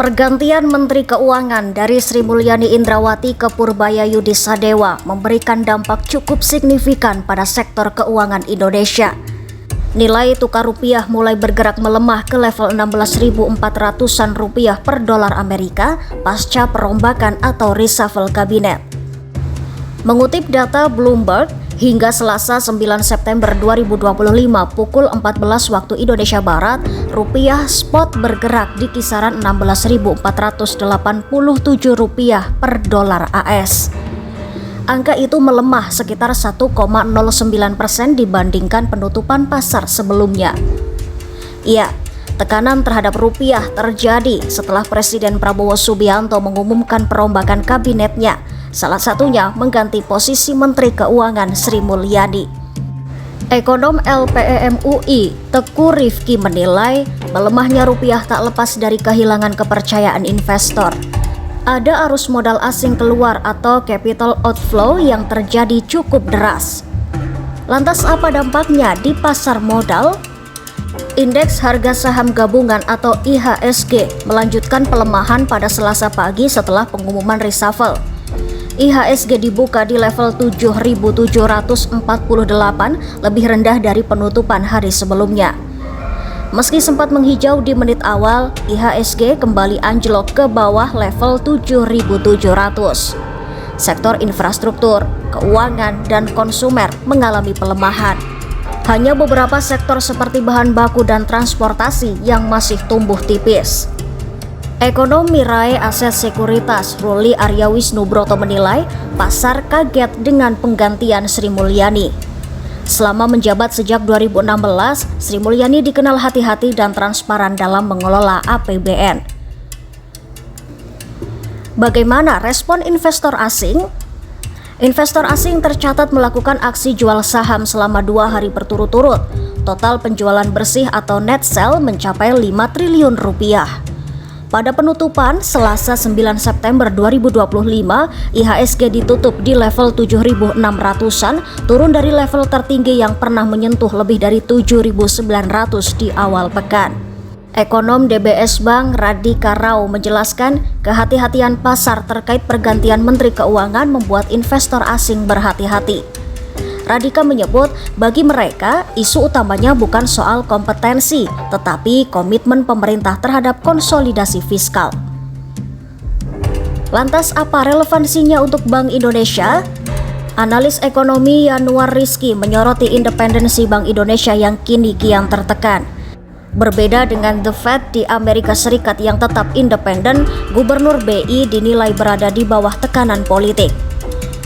Pergantian Menteri Keuangan dari Sri Mulyani Indrawati ke Purbaya Yudi Sadewa memberikan dampak cukup signifikan pada sektor keuangan Indonesia. Nilai tukar rupiah mulai bergerak melemah ke level 16.400-an rupiah per dolar Amerika pasca perombakan atau reshuffle kabinet. Mengutip data Bloomberg, hingga Selasa 9 September 2025 pukul 14 waktu Indonesia Barat, rupiah spot bergerak di kisaran 16.487 rupiah per dolar AS. Angka itu melemah sekitar 1,09% dibandingkan penutupan pasar sebelumnya. Ya, tekanan terhadap rupiah terjadi setelah Presiden Prabowo Subianto mengumumkan perombakan kabinetnya, salah satunya mengganti posisi Menteri Keuangan Sri Mulyani. Ekonom LPEM UI Teguh Rifki menilai melemahnya rupiah tak lepas dari kehilangan kepercayaan investor. Ada arus modal asing keluar atau capital outflow yang terjadi cukup deras. Lantas apa dampaknya di pasar modal? Indeks harga saham gabungan atau IHSG melanjutkan pelemahan pada Selasa pagi setelah pengumuman reshuffle. IHSG dibuka di level 7.748, lebih rendah dari penutupan hari sebelumnya. Meski sempat menghijau di menit awal, IHSG kembali anjlok ke bawah level 7.700. Sektor infrastruktur, keuangan, dan konsumer mengalami pelemahan. Hanya beberapa sektor seperti bahan baku dan transportasi yang masih tumbuh tipis. Ekonom Mirae Aset Sekuritas Ruli Aryawisnubroto menilai pasar kaget dengan penggantian Sri Mulyani. Selama menjabat sejak 2016, Sri Mulyani dikenal hati-hati dan transparan dalam mengelola APBN. Bagaimana respon investor asing? Investor asing tercatat melakukan aksi jual saham selama 2 hari berturut-turut. Total penjualan bersih atau net sell mencapai 5 triliun rupiah. Pada penutupan Selasa 9 September 2025, IHSG ditutup di level 7.600-an, turun dari level tertinggi yang pernah menyentuh lebih dari 7.900 di awal pekan. Ekonom DBS Bank Radhika Rao menjelaskan kehati-hatian pasar terkait pergantian Menteri Keuangan membuat investor asing berhati-hati. Radhika menyebut bagi mereka isu utamanya bukan soal kompetensi, tetapi komitmen pemerintah terhadap konsolidasi fiskal. Lantas apa relevansinya untuk Bank Indonesia? Analis ekonomi Yanuar Rizky menyoroti independensi Bank Indonesia yang kini kian tertekan. Berbeda dengan The Fed di Amerika Serikat yang tetap independen, Gubernur BI dinilai berada di bawah tekanan politik.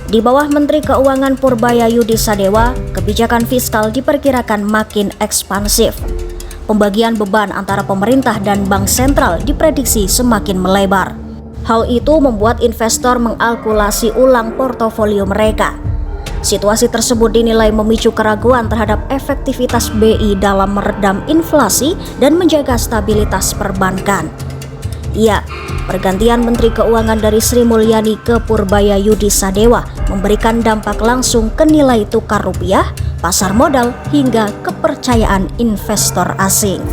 Di bawah Menteri Keuangan Purbaya Yudi Sadewa, kebijakan fiskal diperkirakan makin ekspansif. Pembagian beban antara pemerintah dan bank sentral diprediksi semakin melebar. Hal itu membuat investor mengalkulasi ulang portofolio mereka. Situasi tersebut dinilai memicu keraguan terhadap efektivitas BI dalam meredam inflasi dan menjaga stabilitas perbankan. Ya, pergantian Menteri Keuangan dari Sri Mulyani ke Purbaya Yudi Sadewa memberikan dampak langsung ke nilai tukar rupiah, pasar modal, hingga kepercayaan investor asing.